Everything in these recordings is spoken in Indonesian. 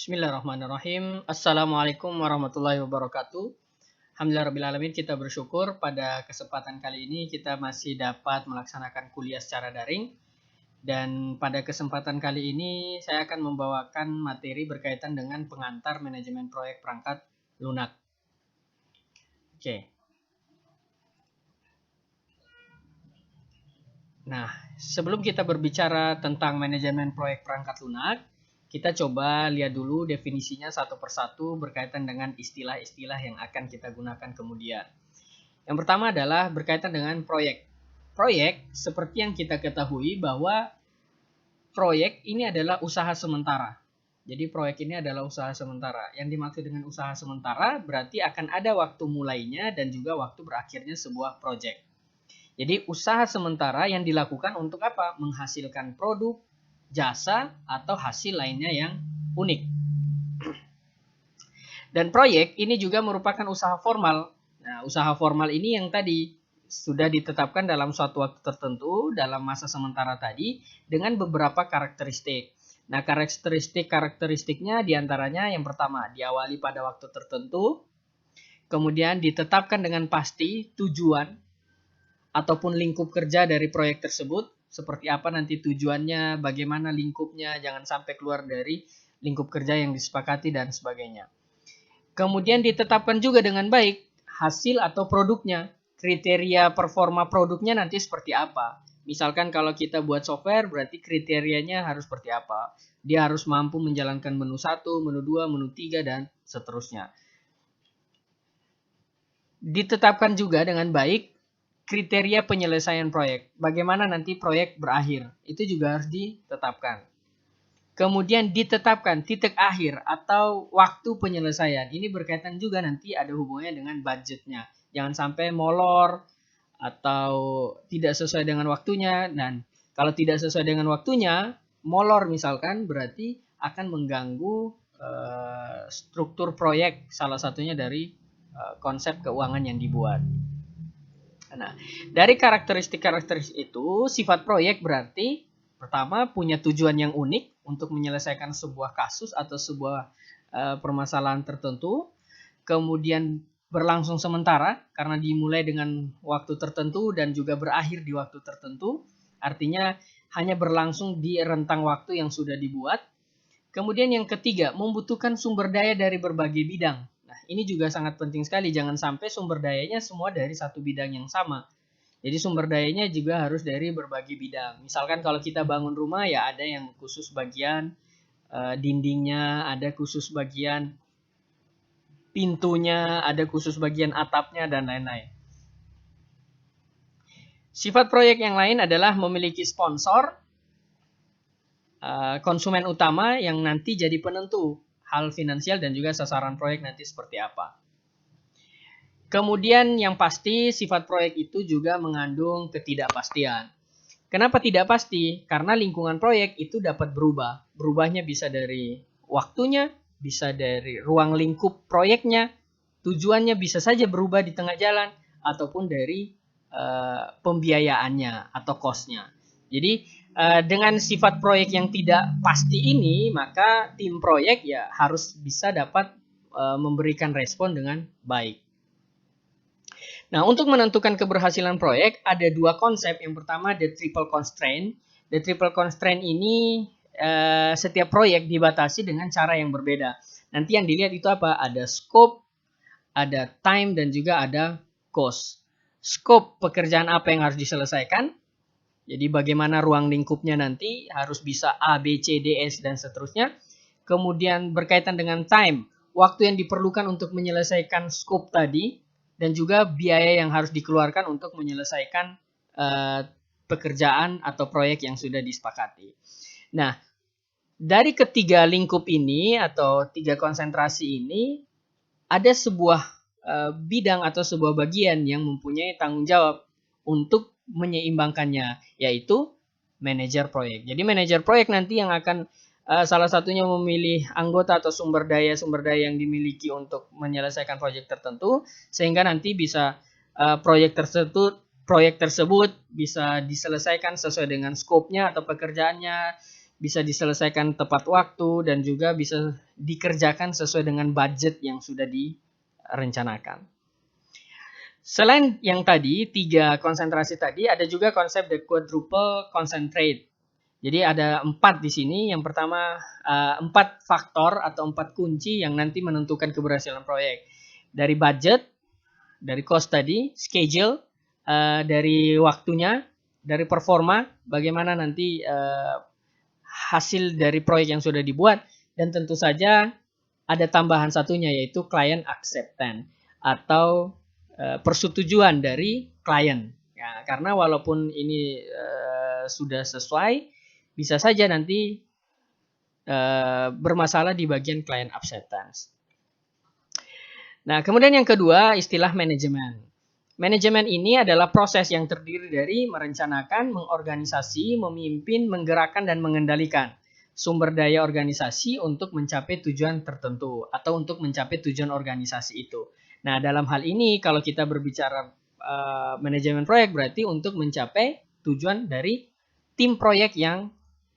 Bismillahirrahmanirrahim. Assalamualaikum warahmatullahi wabarakatuh. Alhamdulillahirrahmanirrahim. Kita bersyukur pada kesempatan kali ini kita masih dapat melaksanakan kuliah secara daring. Dan pada kesempatan kali ini saya akan membawakan materi berkaitan dengan pengantar manajemen proyek perangkat lunak. Oke. Nah, sebelum kita berbicara tentang manajemen proyek perangkat lunak, kita coba lihat dulu definisinya satu persatu berkaitan dengan istilah-istilah yang akan kita gunakan kemudian. Yang pertama adalah berkaitan dengan proyek. Proyek, seperti yang kita ketahui bahwa proyek ini adalah usaha sementara. Jadi proyek ini adalah usaha sementara. Yang dimaksud dengan usaha sementara berarti akan ada waktu mulainya dan juga waktu berakhirnya sebuah proyek. Jadi usaha sementara yang dilakukan untuk apa? Menghasilkan produk, jasa, atau hasil lainnya yang unik. Dan proyek ini juga merupakan usaha formal. Nah, usaha formal ini yang tadi sudah ditetapkan dalam suatu waktu tertentu dalam masa sementara tadi dengan beberapa karakteristik. Nah, karakteristiknya diantaranya yang pertama, diawali pada waktu tertentu, kemudian ditetapkan dengan pasti tujuan ataupun lingkup kerja dari proyek tersebut, seperti apa nanti tujuannya, bagaimana lingkupnya, jangan sampai keluar dari lingkup kerja yang disepakati dan sebagainya. Kemudian ditetapkan juga dengan baik hasil atau produknya, kriteria performa produknya nanti seperti apa. Misalkan kalau kita buat software berarti kriterianya harus seperti apa. Dia harus mampu menjalankan menu 1, menu 2, menu 3 dan seterusnya. Ditetapkan juga dengan baik kriteria penyelesaian proyek. Bagaimana nanti proyek berakhir. Itu juga harus ditetapkan. Kemudian ditetapkan titik akhir atau waktu penyelesaian. Ini berkaitan juga nanti ada hubungannya dengan budgetnya. Jangan sampai molor atau tidak sesuai dengan waktunya. Dan kalau tidak sesuai dengan waktunya, molor misalkan berarti akan mengganggu struktur proyek, salah satunya dari konsep keuangan yang dibuat. Nah, dari karakteristik-karakteristik itu, sifat proyek berarti pertama punya tujuan yang unik untuk menyelesaikan sebuah kasus atau sebuah permasalahan tertentu. Kemudian berlangsung sementara karena dimulai dengan waktu tertentu dan juga berakhir di waktu tertentu. Artinya hanya berlangsung di rentang waktu yang sudah dibuat. Kemudian yang ketiga, membutuhkan sumber daya dari berbagai bidang. Ini juga sangat penting sekali, jangan sampai sumber dayanya semua dari satu bidang yang sama. Jadi sumber dayanya juga harus dari berbagai bidang. Misalkan kalau kita bangun rumah ya ada yang khusus bagian dindingnya, ada khusus bagian pintunya, ada khusus bagian atapnya dan lain-lain. Sifat proyek yang lain adalah memiliki sponsor, konsumen utama yang nanti jadi penentu hal finansial dan juga sasaran proyek nanti seperti apa. Kemudian yang pasti sifat proyek itu juga mengandung ketidakpastian. Kenapa tidak pasti? Karena lingkungan proyek itu dapat berubah. Berubahnya bisa dari waktunya, bisa dari ruang lingkup proyeknya, tujuannya bisa saja berubah di tengah jalan, ataupun dari pembiayaannya atau cost-nya. Jadi dengan sifat proyek yang tidak pasti ini, maka tim proyek ya harus bisa dapat memberikan respon dengan baik. Nah, untuk menentukan keberhasilan proyek ada dua konsep. Yang pertama the triple constraint. The triple constraint ini setiap proyek dibatasi dengan cara yang berbeda. Nanti yang dilihat itu apa? Ada scope, ada time dan juga ada cost. Scope pekerjaan apa yang harus diselesaikan. Jadi bagaimana ruang lingkupnya nanti harus bisa A, B, C, D, S, dan seterusnya. Kemudian berkaitan dengan time, waktu yang diperlukan untuk menyelesaikan scope tadi, dan juga biaya yang harus dikeluarkan untuk menyelesaikan pekerjaan atau proyek yang sudah disepakati. Nah, dari ketiga lingkup ini atau tiga konsentrasi ini, ada sebuah bidang atau sebuah bagian yang mempunyai tanggung jawab untuk menyeimbangkannya, yaitu manajer proyek. Jadi manajer proyek nanti yang akan salah satunya memilih anggota atau sumber daya yang dimiliki untuk menyelesaikan proyek tertentu, sehingga nanti bisa proyek tersebut bisa diselesaikan sesuai dengan skopnya atau pekerjaannya, bisa diselesaikan tepat waktu, dan juga bisa dikerjakan sesuai dengan budget yang sudah direncanakan. Selain yang tadi, 3 konsentrasi tadi, ada juga konsep the quadruple concentrate. Jadi ada 4 di sini. Yang pertama, 4 faktor atau 4 kunci yang nanti menentukan keberhasilan proyek. Dari budget, dari cost tadi, schedule, dari waktunya, dari performa, bagaimana nanti hasil dari proyek yang sudah dibuat, dan tentu saja ada tambahan satunya, yaitu client acceptance atau persetujuan dari klien. Ya, karena walaupun ini sudah sesuai, bisa saja nanti bermasalah di bagian client acceptance. Nah, kemudian yang kedua, istilah manajemen. Manajemen ini adalah proses yang terdiri dari merencanakan, mengorganisasi, memimpin, menggerakkan, dan mengendalikan sumber daya organisasi untuk mencapai tujuan tertentu atau untuk mencapai tujuan organisasi itu. Nah, dalam hal ini kalau kita berbicara manajemen proyek, berarti untuk mencapai tujuan dari tim proyek yang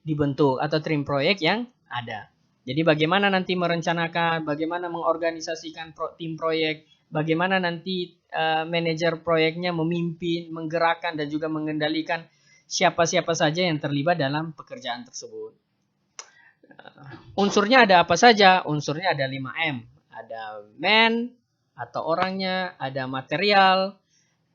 dibentuk atau tim proyek yang ada. Jadi bagaimana nanti merencanakan, bagaimana mengorganisasikan tim proyek, bagaimana nanti manajer proyeknya memimpin, menggerakkan, dan juga mengendalikan siapa-siapa saja yang terlibat dalam pekerjaan tersebut. Unsurnya ada apa saja? Unsurnya ada 5M. Ada man atau orangnya, ada material,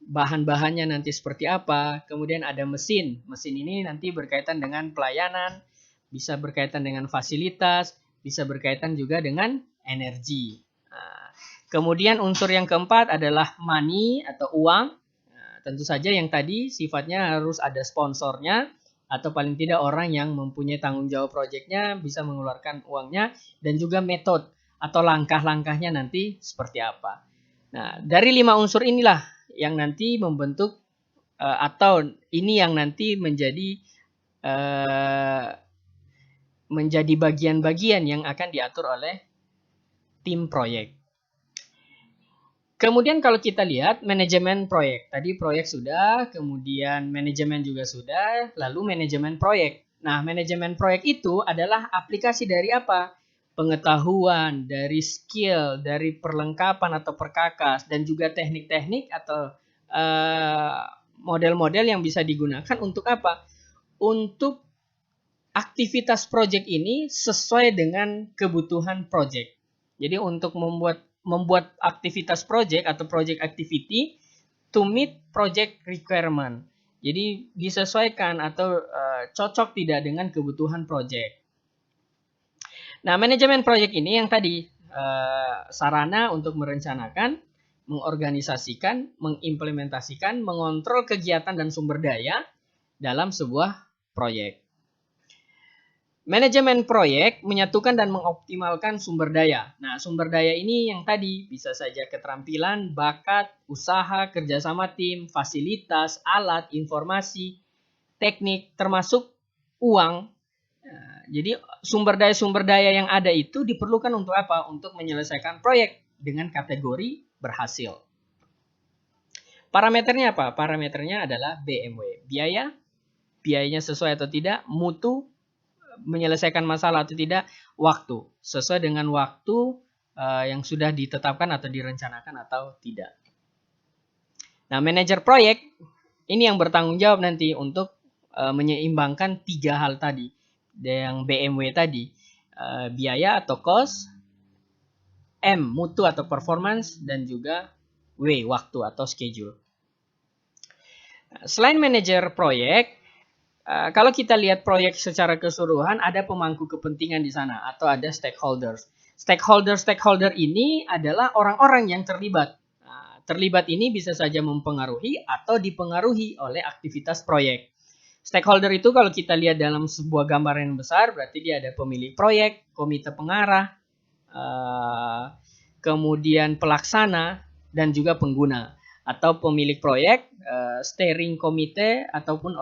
bahan-bahannya nanti seperti apa, kemudian ada mesin. Mesin ini nanti berkaitan dengan pelayanan, bisa berkaitan dengan fasilitas, bisa berkaitan juga dengan energi. Nah, kemudian unsur yang keempat adalah money atau uang. Nah, tentu saja yang tadi sifatnya harus ada sponsornya, atau paling tidak orang yang mempunyai tanggung jawab proyeknya bisa mengeluarkan uangnya, dan juga metode atau langkah-langkahnya nanti seperti apa. Nah, dari 5 unsur inilah yang nanti membentuk atau ini yang nanti menjadi bagian-bagian yang akan diatur oleh tim proyek. Kemudian kalau kita lihat manajemen proyek, tadi proyek sudah, kemudian manajemen juga sudah, lalu manajemen proyek. Nah, manajemen proyek itu adalah aplikasi dari apa? Pengetahuan, dari skill, dari perlengkapan atau perkakas, dan juga teknik-teknik atau model-model yang bisa digunakan untuk apa? Untuk aktivitas proyek ini sesuai dengan kebutuhan proyek. Jadi untuk membuat aktivitas proyek atau project activity to meet project requirement. Jadi disesuaikan atau cocok tidak dengan kebutuhan proyek. Nah, manajemen proyek ini yang tadi sarana untuk merencanakan, mengorganisasikan, mengimplementasikan, mengontrol kegiatan dan sumber daya dalam sebuah proyek. Manajemen proyek menyatukan dan mengoptimalkan sumber daya. Nah, sumber daya ini yang tadi bisa saja keterampilan, bakat, usaha, kerjasama tim, fasilitas, alat, informasi, teknik, termasuk uang. Nah, jadi sumber daya yang ada itu diperlukan untuk apa? Untuk menyelesaikan proyek dengan kategori berhasil. Parameternya apa? Parameternya adalah BMW. Biayanya sesuai atau tidak, mutu, menyelesaikan masalah atau tidak, waktu, sesuai dengan waktu yang sudah ditetapkan atau direncanakan atau tidak. Nah, manajer proyek ini yang bertanggung jawab nanti untuk menyeimbangkan 3 hal tadi, yang BMW tadi, biaya atau cost, M, mutu atau performance, dan juga W, waktu atau schedule. Nah, selain manajer proyek, kalau kita lihat proyek secara keseluruhan, ada pemangku kepentingan di sana atau ada stakeholders. Stakeholder ini adalah orang-orang yang terlibat. Nah, terlibat ini bisa saja mempengaruhi atau dipengaruhi oleh aktivitas proyek. Stakeholder itu kalau kita lihat dalam sebuah gambaran yang besar, berarti dia ada pemilik proyek, komite pengarah, kemudian pelaksana, dan juga pengguna. Atau pemilik proyek, steering komite, ataupun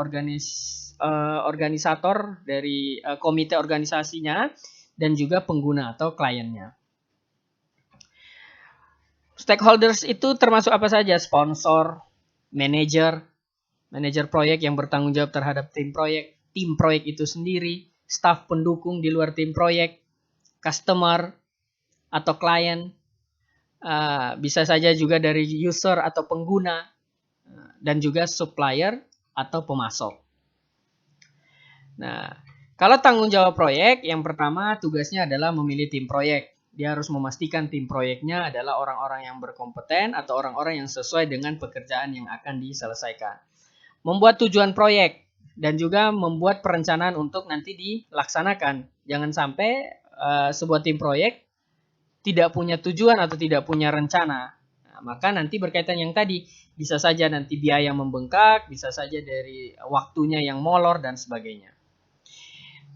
organisator dari komite organisasinya, dan juga pengguna atau kliennya. Stakeholders itu termasuk apa saja? Sponsor, manajer proyek yang bertanggung jawab terhadap tim proyek itu sendiri, staf pendukung di luar tim proyek, customer atau klien, bisa saja juga dari user atau pengguna, dan juga supplier atau pemasok. Nah, kalau tanggung jawab proyek, yang pertama tugasnya adalah memilih tim proyek. Dia harus memastikan tim proyeknya adalah orang-orang yang berkompeten atau orang-orang yang sesuai dengan pekerjaan yang akan diselesaikan. Membuat tujuan proyek dan juga membuat perencanaan untuk nanti dilaksanakan. Jangan sampai sebuah tim proyek tidak punya tujuan atau tidak punya rencana. Nah, maka nanti berkaitan yang tadi, bisa saja nanti biaya membengkak, bisa saja dari waktunya yang molor dan sebagainya.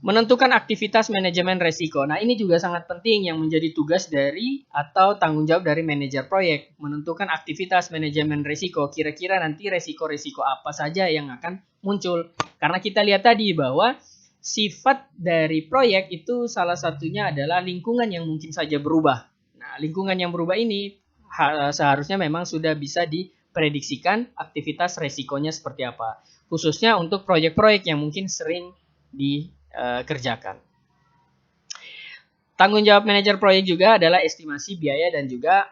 Menentukan aktivitas manajemen resiko. Nah, ini juga sangat penting yang menjadi tugas dari atau tanggung jawab dari manajer proyek. Menentukan aktivitas manajemen resiko. Kira-kira nanti resiko-resiko apa saja yang akan muncul. Karena kita lihat tadi bahwa sifat dari proyek itu salah satunya adalah lingkungan yang mungkin saja berubah. Nah, lingkungan yang berubah ini seharusnya memang sudah bisa diprediksikan aktivitas resikonya seperti apa. Khususnya untuk proyek-proyek yang mungkin sering dikerjakan. Tanggung jawab manajer proyek juga adalah estimasi biaya dan juga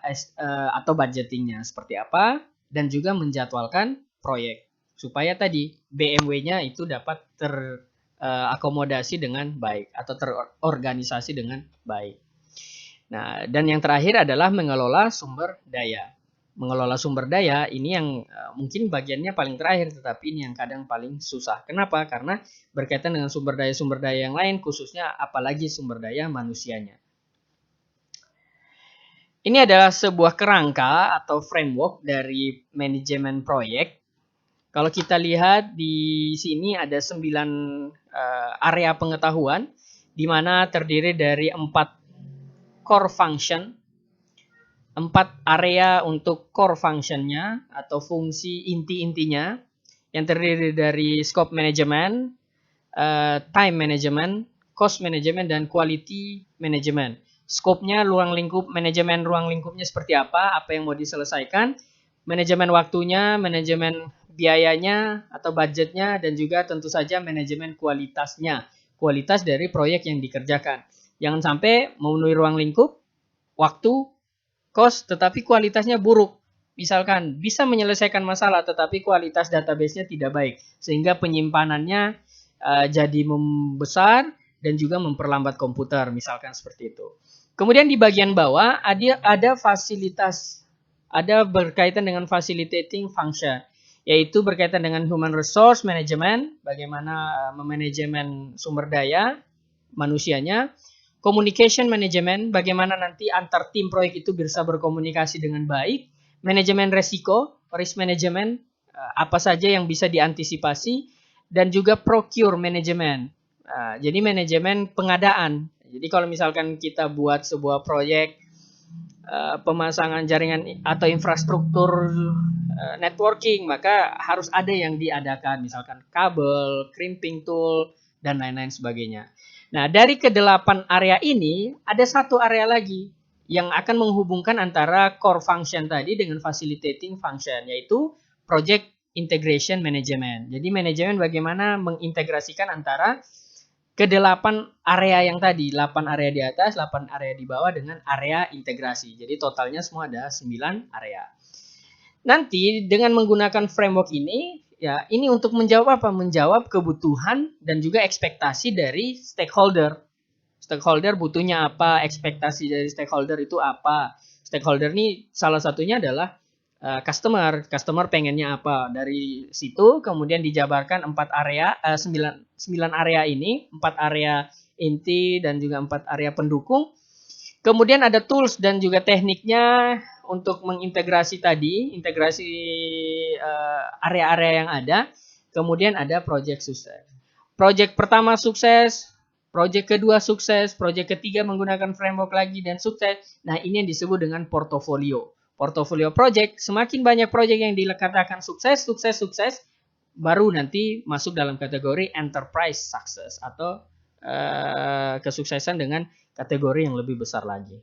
atau budgetingnya seperti apa, dan juga menjadwalkan proyek supaya tadi BMW-nya itu dapat terakomodasi dengan baik atau terorganisasi dengan baik. Nah, dan yang terakhir adalah mengelola sumber daya. Mengelola sumber daya ini yang mungkin bagiannya paling terakhir, tetapi ini yang kadang paling susah. Kenapa? Karena berkaitan dengan sumber daya yang lain, khususnya apalagi sumber daya manusianya. Ini adalah sebuah kerangka atau framework dari manajemen proyek. Kalau kita lihat di sini ada 9 area pengetahuan, di mana terdiri dari 4 core function. 4 area untuk core functionnya atau fungsi inti-intinya yang terdiri dari scope management, time management, cost management, dan quality management. Scope-nya ruang lingkup, manajemen ruang lingkupnya seperti apa yang mau diselesaikan, manajemen waktunya, manajemen biayanya atau budgetnya, dan juga tentu saja manajemen kualitasnya, kualitas dari proyek yang dikerjakan. Jangan sampai memenuhi ruang lingkup, waktu, cost, tetapi kualitasnya buruk. Misalkan bisa menyelesaikan masalah tetapi kualitas database-nya tidak baik, sehingga penyimpanannya jadi membesar dan juga memperlambat komputer, misalkan seperti itu. Kemudian di bagian bawah ada fasilitas, ada berkaitan dengan facilitating function, yaitu berkaitan dengan human resource management, bagaimana memanajemen sumber daya manusianya. Communication management, bagaimana nanti antar tim proyek itu bisa berkomunikasi dengan baik. Manajemen resiko, risk management, apa saja yang bisa diantisipasi. Dan juga procure management. Jadi manajemen pengadaan. Jadi kalau misalkan kita buat sebuah proyek pemasangan jaringan atau infrastruktur networking, maka harus ada yang diadakan. Misalkan kabel, crimping tool, dan lain-lain sebagainya. Nah, dari ke-8 area ini, ada satu area lagi yang akan menghubungkan antara core function tadi dengan facilitating function, yaitu project integration management. Jadi, manajemen bagaimana mengintegrasikan antara ke-8 area yang tadi, 8 area di atas, 8 area di bawah dengan area integrasi. Jadi, totalnya semua ada 9 area. Nanti, dengan menggunakan framework ini, ya, ini untuk menjawab apa? Menjawab kebutuhan dan juga ekspektasi dari stakeholder. Stakeholder butuhnya apa? Ekspektasi dari stakeholder itu apa? Stakeholder ini salah satunya adalah customer. Customer pengennya apa? Dari situ kemudian dijabarkan 4 area, 9 area ini, 4 area inti dan juga 4 area pendukung. Kemudian ada tools dan juga tekniknya untuk mengintegrasi tadi, integrasi area-area yang ada. Kemudian ada project sukses. Project pertama sukses, project kedua sukses, project ketiga menggunakan framework lagi dan sukses. Nah, ini yang disebut dengan portofolio. Portofolio project, semakin banyak project yang dikatakan sukses, baru nanti masuk dalam kategori enterprise success atau kesuksesan dengan kategori yang lebih besar lagi.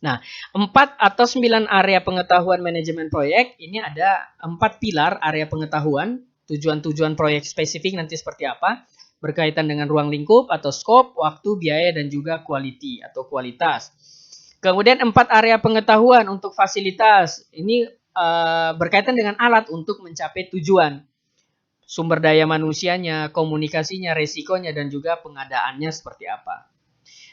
Nah, 4 atau 9 area pengetahuan manajemen proyek, ini ada 4 pilar area pengetahuan, tujuan-tujuan proyek spesifik nanti seperti apa. berkaitan dengan ruang lingkup atau scope, waktu, biaya, dan juga quality atau kualitas. Kemudian 4 area pengetahuan untuk fasilitas. Ini berkaitan dengan alat untuk mencapai tujuan. Sumber daya manusianya, komunikasinya, resikonya, dan juga pengadaannya seperti apa.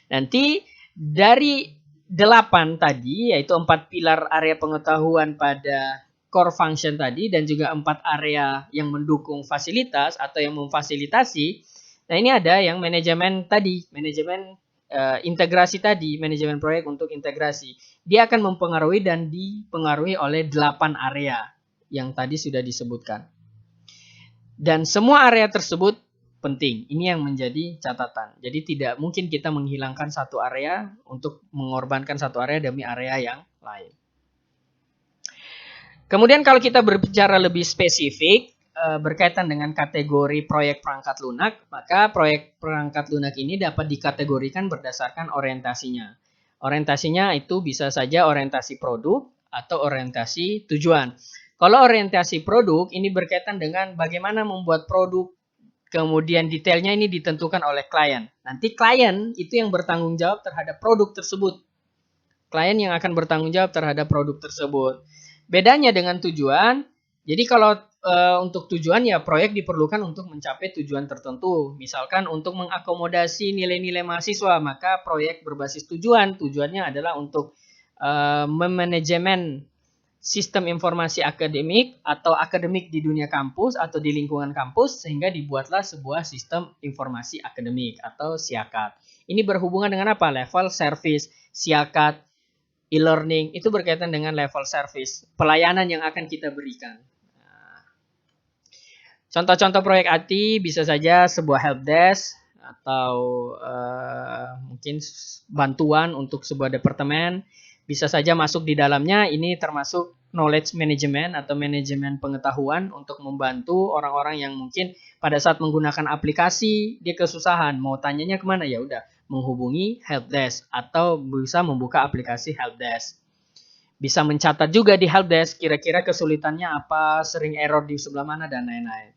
Nanti dari 8 tadi, yaitu 4 pilar area pengetahuan pada core function tadi, dan juga 4 area yang mendukung fasilitas atau yang memfasilitasi. Nah, ini ada yang manajemen tadi, manajemen integrasi tadi, manajemen proyek untuk integrasi. Dia akan mempengaruhi dan dipengaruhi oleh 8 area yang tadi sudah disebutkan. Dan semua area tersebut penting. Ini yang menjadi catatan. Jadi tidak mungkin kita menghilangkan satu area untuk mengorbankan satu area demi area yang lain. Kemudian kalau kita berbicara lebih spesifik berkaitan dengan kategori proyek perangkat lunak, maka proyek perangkat lunak ini dapat dikategorikan berdasarkan orientasinya. Orientasinya itu bisa saja orientasi produk atau orientasi tujuan. Kalau orientasi produk ini berkaitan dengan bagaimana membuat produk, kemudian detailnya ini ditentukan oleh klien. Nanti klien itu yang bertanggung jawab terhadap produk tersebut. Klien yang akan bertanggung jawab terhadap produk tersebut. Bedanya dengan tujuan, jadi kalau untuk tujuan ya proyek diperlukan untuk mencapai tujuan tertentu. Misalkan untuk mengakomodasi nilai-nilai mahasiswa, maka proyek berbasis tujuan. Tujuannya adalah untuk memanajemen sistem informasi akademik atau akademik di dunia kampus atau di lingkungan kampus, sehingga dibuatlah sebuah sistem informasi akademik atau SIAKAD. Ini berhubungan dengan apa? Level service, SIAKAD, e-learning itu berkaitan dengan level service, pelayanan yang akan kita berikan. Contoh-contoh proyek IT bisa saja sebuah helpdesk atau mungkin bantuan untuk sebuah departemen. Bisa saja masuk di dalamnya, ini termasuk knowledge management atau manajemen pengetahuan untuk membantu orang-orang yang mungkin pada saat menggunakan aplikasi dia kesusahan, mau tanyanya kemana, ya udah menghubungi helpdesk atau bisa membuka aplikasi helpdesk. Bisa mencatat juga di helpdesk kira-kira kesulitannya apa, sering error di sebelah mana, dan lain-lain.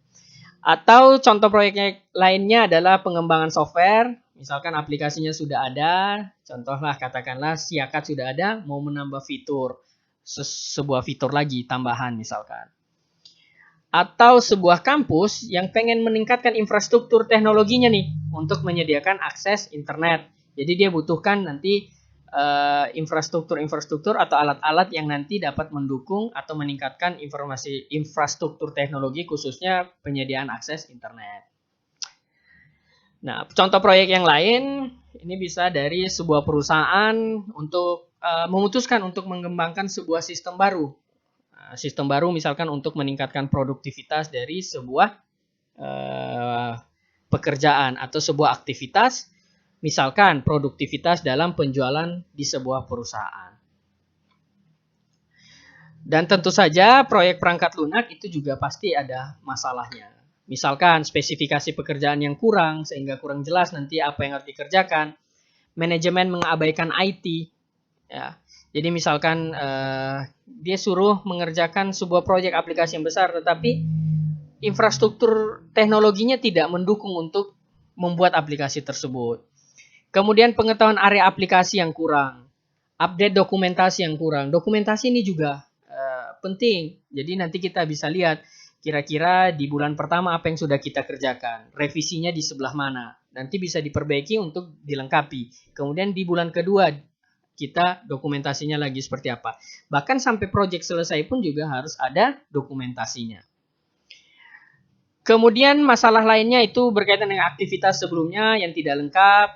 Atau contoh proyeknya lainnya adalah pengembangan software. Misalkan aplikasinya sudah ada, contohlah katakanlah SIAKAD sudah ada, mau menambah fitur, sebuah fitur lagi tambahan misalkan. Atau sebuah kampus yang pengen meningkatkan infrastruktur teknologinya nih untuk menyediakan akses internet. Jadi dia butuhkan nanti infrastruktur atau alat-alat yang nanti dapat mendukung atau meningkatkan infrastruktur teknologi, khususnya penyediaan akses internet. Nah, contoh proyek yang lain ini bisa dari sebuah perusahaan untuk memutuskan untuk mengembangkan sebuah sistem baru. Sistem baru misalkan untuk meningkatkan produktivitas dari sebuah pekerjaan atau sebuah aktivitas, misalkan produktivitas dalam penjualan di sebuah perusahaan. Dan tentu saja proyek perangkat lunak itu juga pasti ada masalahnya. Misalkan spesifikasi pekerjaan yang kurang sehingga kurang jelas nanti apa yang harus dikerjakan. Manajemen mengabaikan IT, ya. Jadi misalkan dia suruh mengerjakan sebuah proyek aplikasi yang besar, tetapi infrastruktur teknologinya tidak mendukung untuk membuat aplikasi tersebut. Kemudian pengetahuan area aplikasi yang kurang, update dokumentasi yang kurang. Dokumentasi ini juga penting. Jadi nanti kita bisa lihat kira-kira di bulan pertama apa yang sudah kita kerjakan, revisinya di sebelah mana. Nanti bisa diperbaiki untuk dilengkapi. Kemudian di bulan kedua kita dokumentasinya lagi seperti apa. Bahkan sampai proyek selesai pun juga harus ada dokumentasinya. Kemudian masalah lainnya itu berkaitan dengan aktivitas sebelumnya yang tidak lengkap,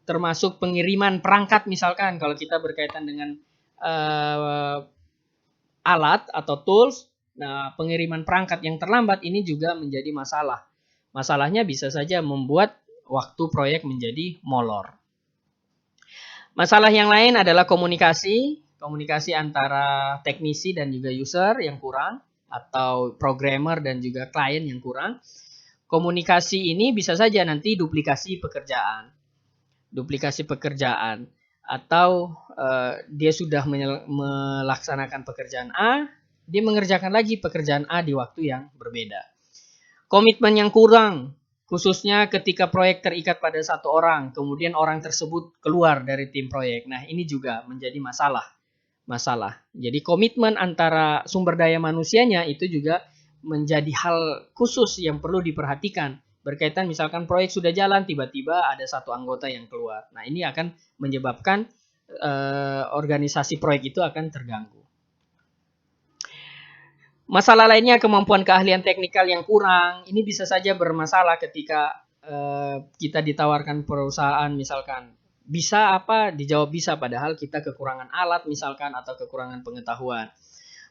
termasuk pengiriman perangkat misalkan kalau kita berkaitan dengan alat atau tools. Nah, pengiriman perangkat yang terlambat ini juga menjadi masalah. Masalahnya bisa saja membuat waktu proyek menjadi molor. Masalah yang lain adalah komunikasi antara teknisi dan juga user yang kurang, atau programmer dan juga klien yang kurang. Komunikasi ini bisa saja nanti duplikasi pekerjaan, atau dia sudah melaksanakan pekerjaan A, dia mengerjakan lagi pekerjaan A di waktu yang berbeda. Komitmen yang kurang, khususnya ketika proyek terikat pada satu orang, kemudian orang tersebut keluar dari tim proyek. Nah, ini juga menjadi masalah. Jadi komitmen antara sumber daya manusianya itu juga menjadi hal khusus yang perlu diperhatikan. Berkaitan misalkan proyek sudah jalan, tiba-tiba ada satu anggota yang keluar. Nah, ini akan menyebabkan organisasi proyek itu akan terganggu. Masalah lainnya, kemampuan keahlian teknikal yang kurang. Ini bisa saja bermasalah ketika kita ditawarkan perusahaan misalkan bisa apa, dijawab bisa, padahal kita kekurangan alat misalkan atau kekurangan pengetahuan.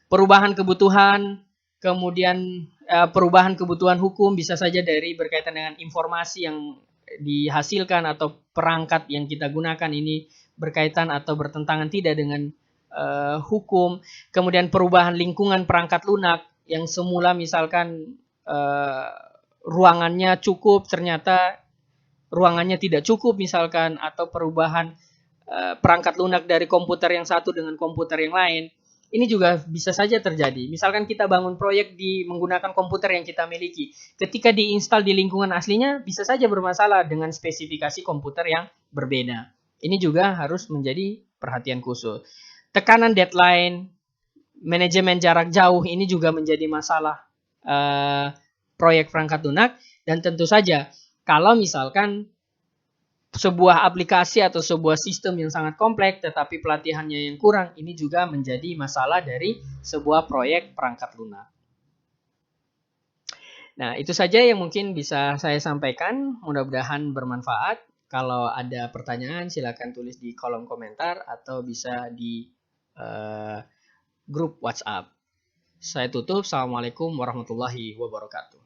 Perubahan kebutuhan, kemudian perubahan kebutuhan hukum bisa saja dari berkaitan dengan informasi yang dihasilkan atau perangkat yang kita gunakan ini berkaitan atau bertentangan tidak dengan hukum. Kemudian perubahan lingkungan perangkat lunak yang semula misalkan ruangannya cukup, ternyata ruangannya tidak cukup misalkan, atau perubahan perangkat lunak dari komputer yang satu dengan komputer yang lain. Ini juga bisa saja terjadi. Misalkan kita bangun proyek menggunakan komputer yang kita miliki. Ketika diinstal di lingkungan aslinya, bisa saja bermasalah dengan spesifikasi komputer yang berbeda. Ini juga harus menjadi perhatian khusus. Tekanan deadline, manajemen jarak jauh, ini juga menjadi masalah proyek perangkat lunak. Dan tentu saja, kalau misalkan sebuah aplikasi atau sebuah sistem yang sangat kompleks tetapi pelatihannya yang kurang, ini juga menjadi masalah dari sebuah proyek perangkat lunak. Nah, itu saja yang mungkin bisa saya sampaikan, mudah-mudahan bermanfaat. Kalau ada pertanyaan silakan tulis di kolom komentar atau bisa di grup WhatsApp. Saya tutup. Assalamualaikum warahmatullahi wabarakatuh.